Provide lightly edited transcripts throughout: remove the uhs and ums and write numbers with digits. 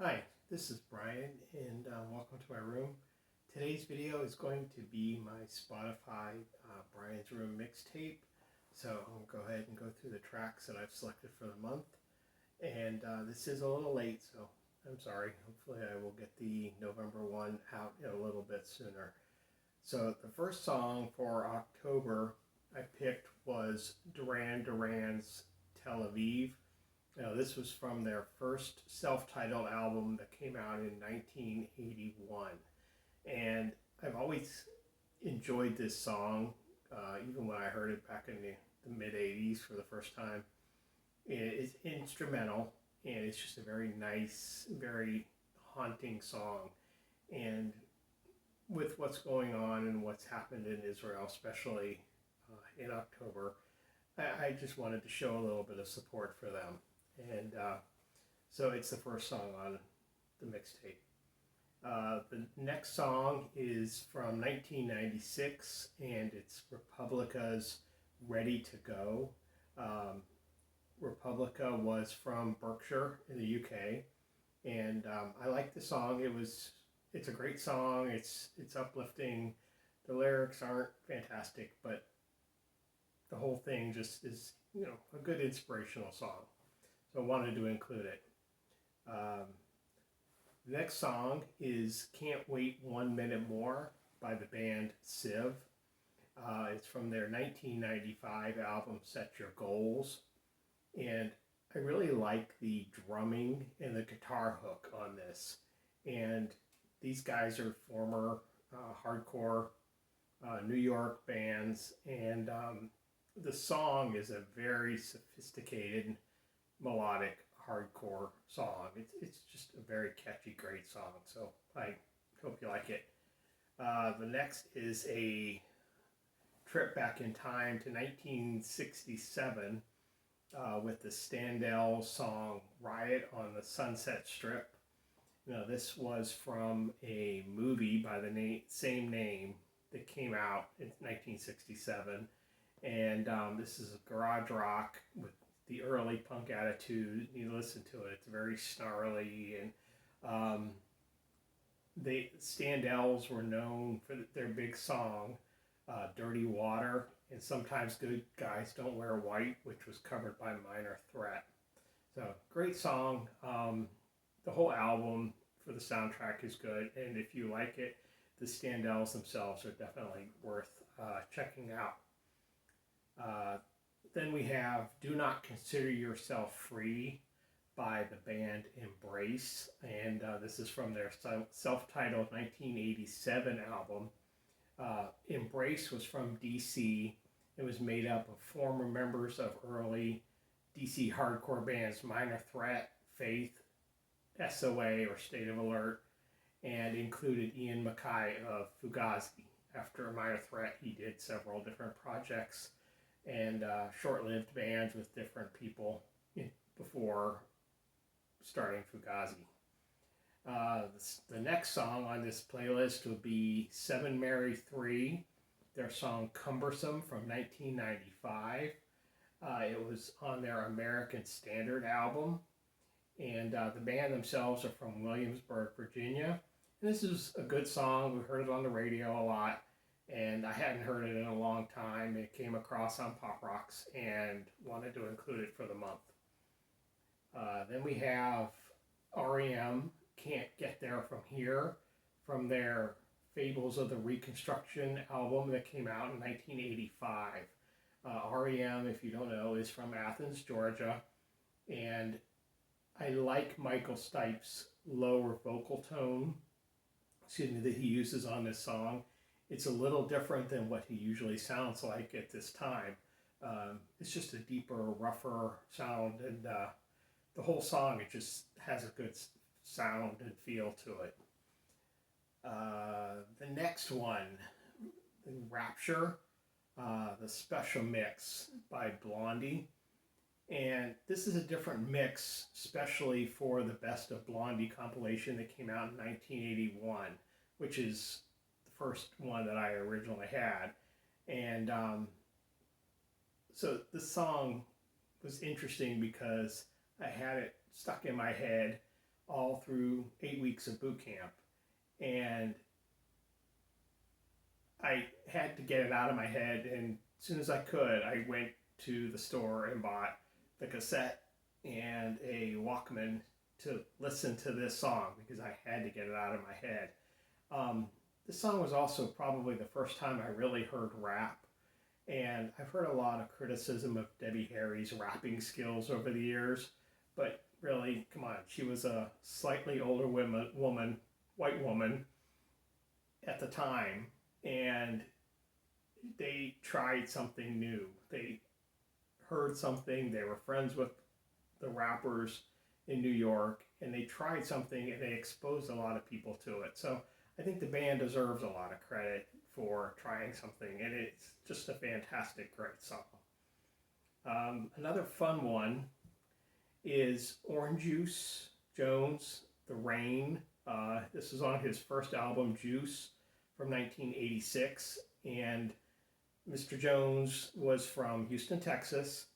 Hi, this is Brian, and welcome to my room. Today's video is going to be my Spotify Brian's Room mixtape. So I'm going to go ahead and go through the tracks that I've selected for the month. And this is a little late, so I'm sorry. Hopefully I will get the November one out a little bit sooner. So the first song for October I picked was Duran Duran's Tel Aviv. Now, this was from their first self-titled album that came out in 1981. And I've always enjoyed this song, even when I heard it back in the mid-80s for the first time. It's instrumental, and it's just a very nice, very haunting song. And with what's going on and what's happened in Israel, especially in October, I just wanted to show a little bit of support for them. And so it's the first song on the mixtape. The next song is from 1996, and it's Republica's Ready to Go. Republica was from Berkshire in the UK, and I like the song. It's a great song. It's uplifting. The lyrics aren't fantastic, but the whole thing just is a good inspirational song. So I wanted to include it. The next song is Can't Wait 1 Minute More by the band Civ. It's from their 1995 album Set Your Goals. And I really like the drumming and the guitar hook on this. And these guys are former hardcore New York bands. And the song is a very sophisticated melodic hardcore song. It's just a very catchy, great song. So I hope you like it. The next is a trip back in time to 1967 with the Standell song Riot on the Sunset Strip. This was from a movie by the same name that came out in 1967. And this is a garage rock with the early punk attitude. You listen to it; it's very snarly, and the Standells were known for their big song, "Dirty Water," and Sometimes Good Guys Don't Wear White, which was covered by Minor Threat. So great song. The whole album for the soundtrack is good, and if you like it, the Standells themselves are definitely worth checking out. Then we have Do Not Consider Yourself Free by the band Embrace. And this is from their self-titled 1987 album. Embrace was from DC. It was made up of former members of early DC hardcore bands Minor Threat, Faith, SOA or State of Alert, and included Ian MacKaye of Fugazi. After Minor Threat, he did several different projects and short-lived bands with different people before starting Fugazi. The next song on this playlist will be Seven Mary 3, their song Cumbersome from 1995. It was on their American Standard album, and the band themselves are from Williamsburg, Virginia. And this is a good song. We heard it on the radio a lot, and I hadn't heard it in a long time. It came across on Pop Rocks and wanted to include it for the month. Then we have R.E.M. Can't Get There From Here from their Fables of the Reconstruction album that came out in 1985. R.E.M., if you don't know, is from Athens, Georgia, and I like Michael Stipe's lower vocal tone, that he uses on this song. It's a little different than what he usually sounds like at this time. It's just a deeper, rougher sound, and the whole song, it just has a good sound and feel to it. The next one, Rapture, the special mix by Blondie. And this is a different mix, especially for the Best of Blondie compilation that came out in 1981, which is the first one that I originally had. And so the song was interesting because I had it stuck in my head all through 8 weeks of boot camp. And I had to get it out of my head. And as soon as I could, I went to the store and bought the cassette and a Walkman to listen to this song because I had to get it out of my head. Um, this song was also probably the first time I really heard rap. And I've heard a lot of criticism of Debbie Harry's rapping skills over the years, but really, come on, she was a slightly older white woman at the time, and they tried something new. They heard something, they were friends with the rappers in New York, and they tried something and they exposed a lot of people to it. So I think the band deserves a lot of credit for trying something, and it's just a fantastic, great song. Another fun one is Orange Juice Jones, The Rain. This is on his first album, Juice, from 1986. And Mr. Jones was from Houston, Texas.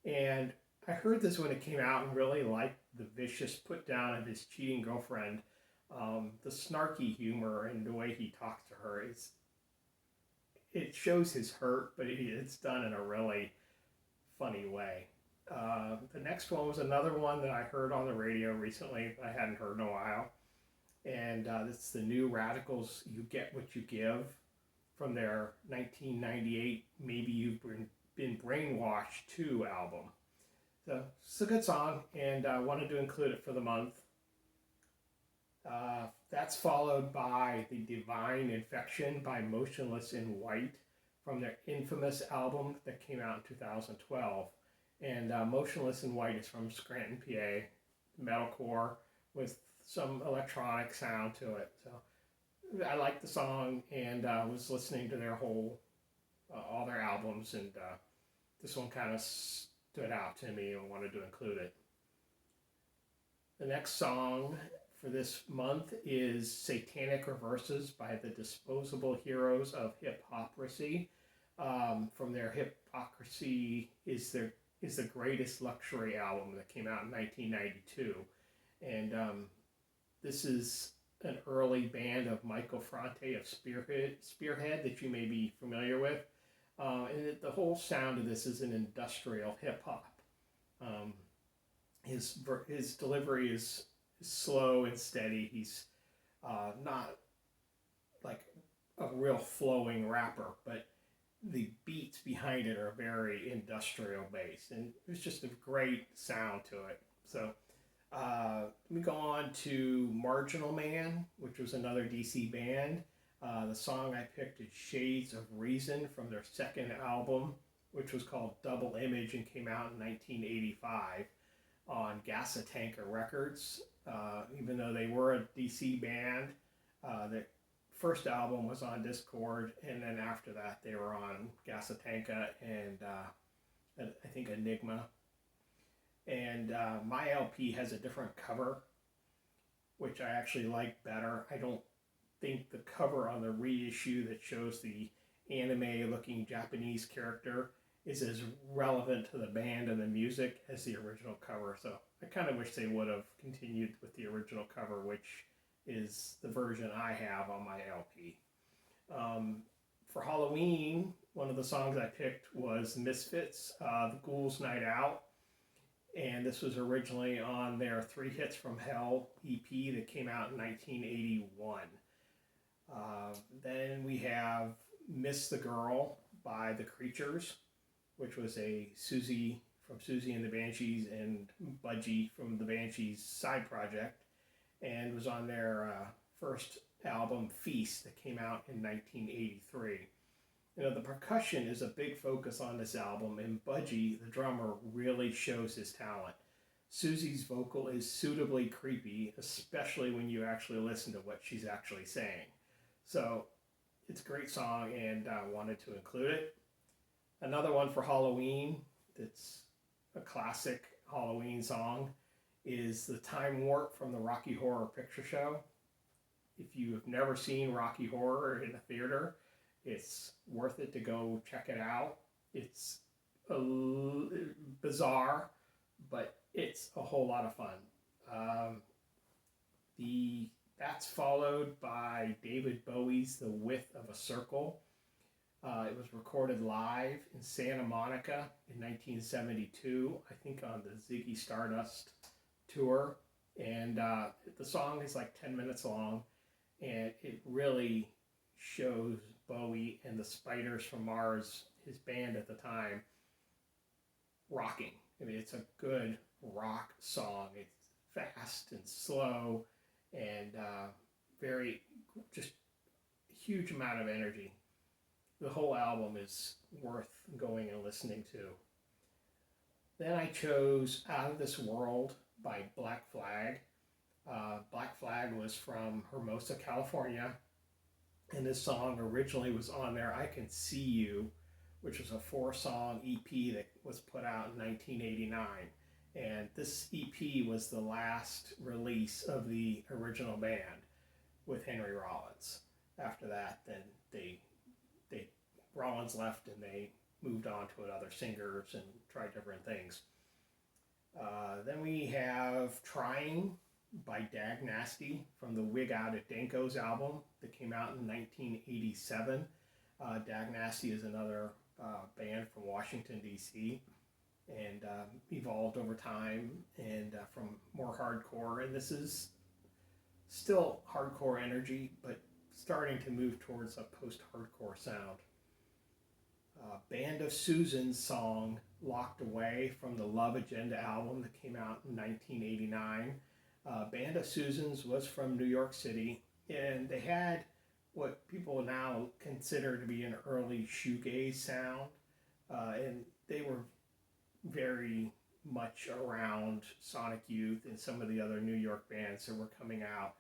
And I heard this when it came out and really liked the vicious put down of his cheating girlfriend. The snarky humor and the way he talks to her it shows his hurt, but it's done in a really funny way. The next one was another one that I heard on the radio recently that I hadn't heard in a while. And it's the New Radicals, You Get What You Give, from their 1998 Maybe You've Been Brainwashed 2 album. So it's a good song, and I wanted to include it for the month. That's followed by The Divine Infection by Motionless in White from their infamous album that came out in 2012. And Motionless in White is from Scranton, PA, metalcore with some electronic sound to it. So I liked the song, and was listening to their all their albums, and this one kind of stood out to me and wanted to include it. The next song for this month is Satanic Reverses by the Disposable Heroes of Hypocrisy. From their Hypocrisy is the Greatest Luxury album that came out in 1992. And this is an early band of Michael Franti of Spearhead that you may be familiar with. And the whole sound of this is an industrial hip hop. His delivery is slow and steady. He's not like a real flowing rapper, but the beats behind it are very industrial based, and it's just a great sound to it. So let me go on to Marginal Man, which was another DC band. The song I picked is Shades of Reason from their second album, which was called Double Image and came out in 1985 on Gasatanka Records. Even though they were a DC band, their first album was on Discord, and then after that they were on Gasatanka and I think Enigma. And my LP has a different cover, which I actually like better. I don't think the cover on the reissue that shows the anime-looking Japanese character is as relevant to the band and the music as the original cover. So I kind of wish they would have continued with the original cover, which is the version I have on my LP. For Halloween, one of the songs I picked was Misfits, The Ghouls Night Out. And this was originally on their Three Hits from Hell EP that came out in 1981. Then we have Miss the Girl by The Creatures, which was a Susie from Susie and the Banshees and Budgie from the Banshees side project, and was on their first album Feast that came out in 1983. You know, the percussion is a big focus on this album, and Budgie, the drummer, really shows his talent. Susie's vocal is suitably creepy, especially when you actually listen to what she's actually saying. So it's a great song, and I wanted to include it. Another one for Halloween that's a classic Halloween song is The Time Warp from the Rocky Horror Picture Show. If you have never seen Rocky Horror in a theater, it's worth it to go check it out. It's bizarre, but it's a whole lot of fun. That's followed by David Bowie's The Width of a Circle. It was recorded live in Santa Monica in 1972, I think on the Ziggy Stardust tour. And the song is like 10 minutes long, and it really shows Bowie and the Spiders from Mars, his band at the time, rocking. I mean, it's a good rock song. It's fast and slow and very, just huge amount of energy. The whole album is worth going and listening to. Then I chose Out of This World by Black Flag. Black Flag was from Hermosa, California, and this song originally was on there, I Can See You, which was a 4-song EP that was put out in 1989. And this EP was the last release of the original band with Henry Rollins. After that, then they Rollins left and they moved on to other singers and tried different things. Then we have Trying by Dag Nasty from the Wig Out at Danko's album that came out in 1987. Dag Nasty is another band from Washington, D.C., and evolved over time and from more hardcore. And this is still hardcore energy, but starting to move towards a post-hardcore sound. Band of Susan's song Locked Away from the Love Agenda album that came out in 1989. Band of Susan's was from New York City, and they had what people now consider to be an early shoegaze sound, and they were very much around Sonic Youth and some of the other New York bands that were coming out,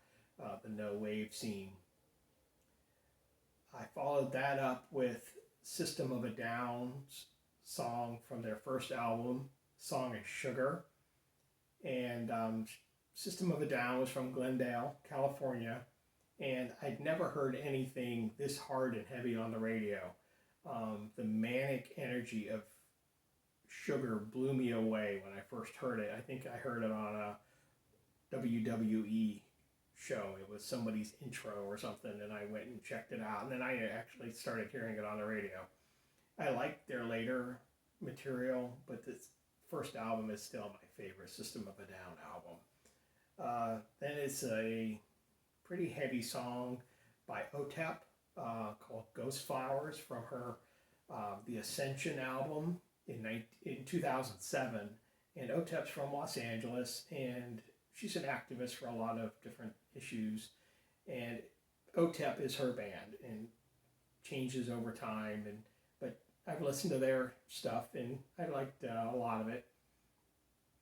the no wave scene. I followed that up with System of a Down's song from their first album, Song is Sugar. And System of a Down was from Glendale, California, and I'd never heard anything this hard and heavy on the radio. The manic energy of Sugar blew me away when I first heard it. I think I heard it on a WWE show. It was somebody's intro or something, and I went and checked it out, and then I actually started hearing it on the radio. I liked their later material, but this first album is still my favorite System of a Down album. Then it's a pretty heavy song by OTEP called Ghost Flowers from her The Ascension album in 2007. And OTEP's from Los Angeles, and she's an activist for a lot of different issues. And OTEP is her band and changes over time. But I've listened to their stuff, and I liked a lot of it.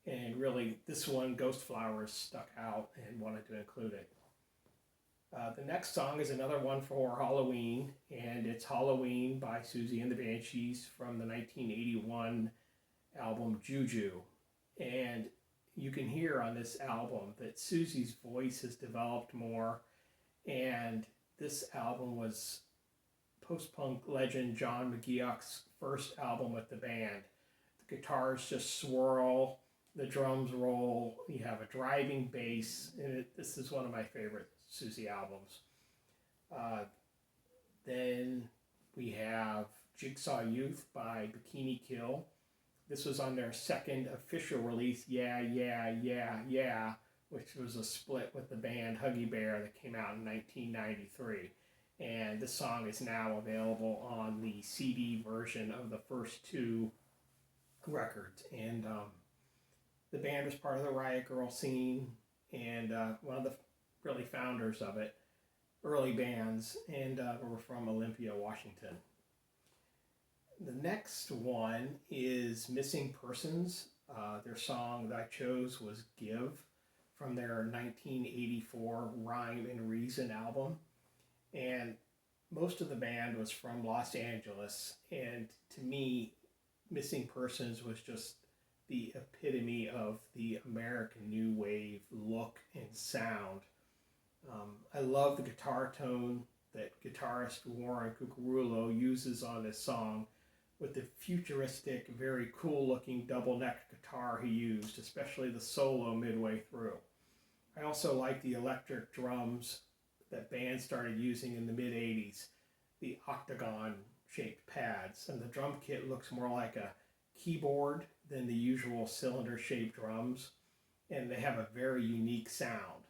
And really, this one, Ghost Flowers, stuck out and wanted to include it. The next song is another one for Halloween, and it's Halloween by Susie and the Banshees from the 1981 album Juju. And you can hear on this album that Susie's voice has developed more, and this album was post-punk legend John McGeoch's first album with the band. The guitars just swirl, the drums roll, you have a driving bass, and this is one of my favorite Susie albums. Then we have Jigsaw Youth by Bikini Kill. This was on their second official release, Yeah, Yeah, Yeah, Yeah, which was a split with the band Huggy Bear that came out in 1993. And this song is now available on the CD version of the first two records. And the band was part of the Riot Girl scene and one of the really founders of it, early bands, and were from Olympia, Washington. The next one is Missing Persons. Their song that I chose was Give from their 1984 Rhyme and Reason album. And most of the band was from Los Angeles. And to me, Missing Persons was just the epitome of the American New Wave look and sound. I love the guitar tone that guitarist Warren Cucurullo uses on this song, with the futuristic, very cool looking double neck guitar he used, especially the solo midway through. I also like the electric drums that bands started using in the mid 80s, the octagon shaped pads. And the drum kit looks more like a keyboard than the usual cylinder shaped drums. And they have a very unique sound.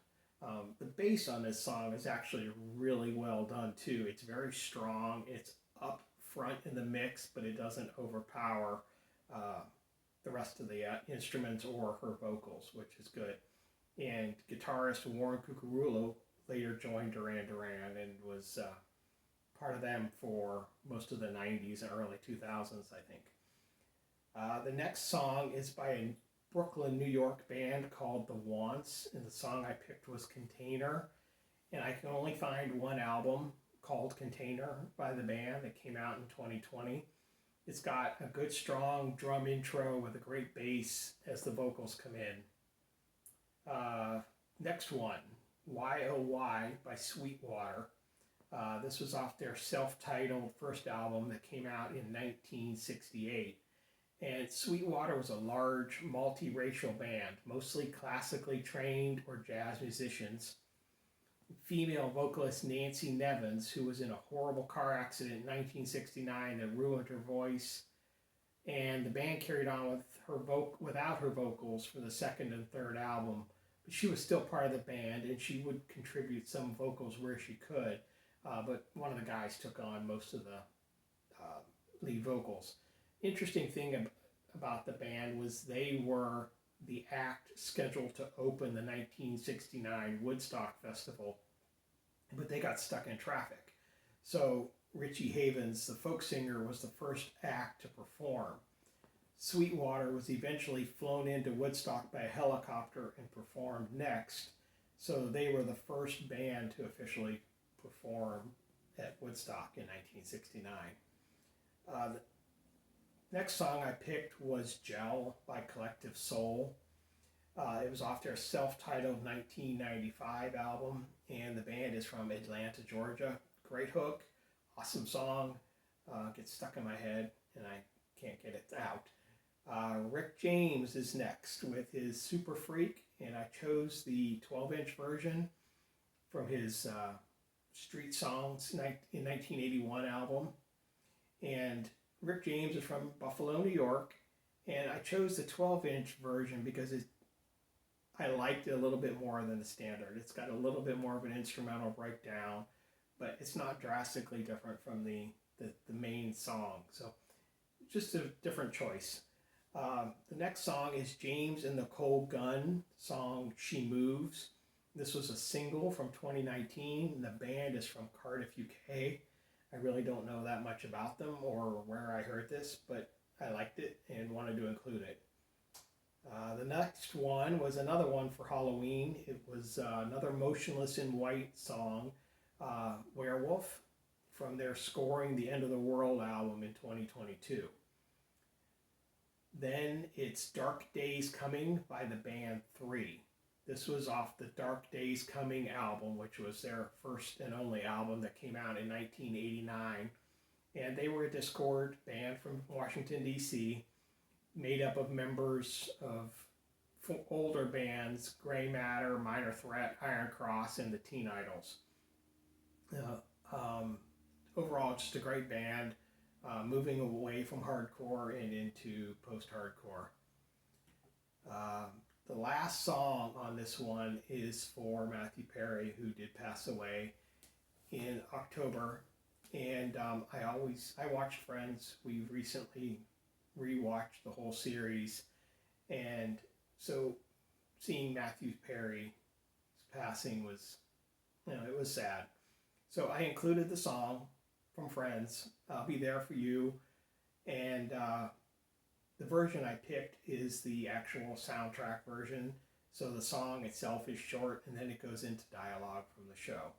The bass on this song is actually really well done too. It's very strong. It's up front in the mix, but it doesn't overpower uh, the rest of the instruments or her vocals, which is good. And guitarist Warren Cucurullo later joined Duran Duran and was part of them for most of the 90s and early 2000s, I think. The next song is by a Brooklyn, New York band called The Wants, and the song I picked was Container. And I can only find one album called Container by the band that came out in 2020. It's got a good strong drum intro with a great bass as the vocals come in. Next one, Y.O.Y. by Sweetwater. This was off their self-titled first album that came out in 1968. And Sweetwater was a large, multiracial band, mostly classically trained or jazz musicians. Female vocalist Nancy Nevins, who was in a horrible car accident in 1969 that ruined her voice, and the band carried on with without her vocals for the second and third album. But she was still part of the band, and she would contribute some vocals where she could. But one of the guys took on most of the lead vocals. Interesting thing about the band was they were the act scheduled to open the 1969 Woodstock Festival, but they got stuck in traffic. So Richie Havens, the folk singer, was the first act to perform. Sweetwater was eventually flown into Woodstock by a helicopter and performed next. So they were the first band to officially perform at Woodstock in 1969. The next song I picked was Gel by Collective Soul. It was off their self-titled 1995 album, and the band is from Atlanta, Georgia. Great hook, awesome song, gets stuck in my head, and I can't get it out. Rick James is next with his Super Freak, and I chose the 12-inch version from his Street Songs in 1981 album. And Rick James is from Buffalo, New York, and I chose the 12-inch version because I liked it a little bit more than the standard. It's got a little bit more of an instrumental breakdown, but it's not drastically different from the main song. So just a different choice. The next song is James and the Cold Gun song She Moves. This was a single from 2019, and the band is from Cardiff, UK. I really don't know that much about them or where I heard this, but I liked it and wanted to include it. The next one was another one for Halloween. It was another Motionless in White song, Werewolf, from their Scoring the End of the World album in 2022. Then it's Dark Days Coming by the band 3. This was off the Dark Days Coming album, which was their first and only album that came out in 1989. And they were a Discord band from Washington, D.C., made up of members of older bands, Grey Matter, Minor Threat, Iron Cross, and the Teen Idols. Overall, just a great band, moving away from hardcore and into post-hardcore. The last song on this one is for Matthew Perry, who did pass away in October. And I watched Friends. We recently rewatched the whole series, and so seeing Matthew Perry's passing was, it was sad. So I included the song from Friends, I'll Be There For You, and the version I picked is the actual soundtrack version. So the song itself is short, and then it goes into dialogue from the show.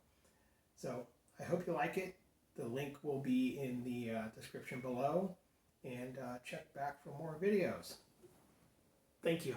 So I hope you like it. The link will be in the description below, and check back for more videos. Thank you.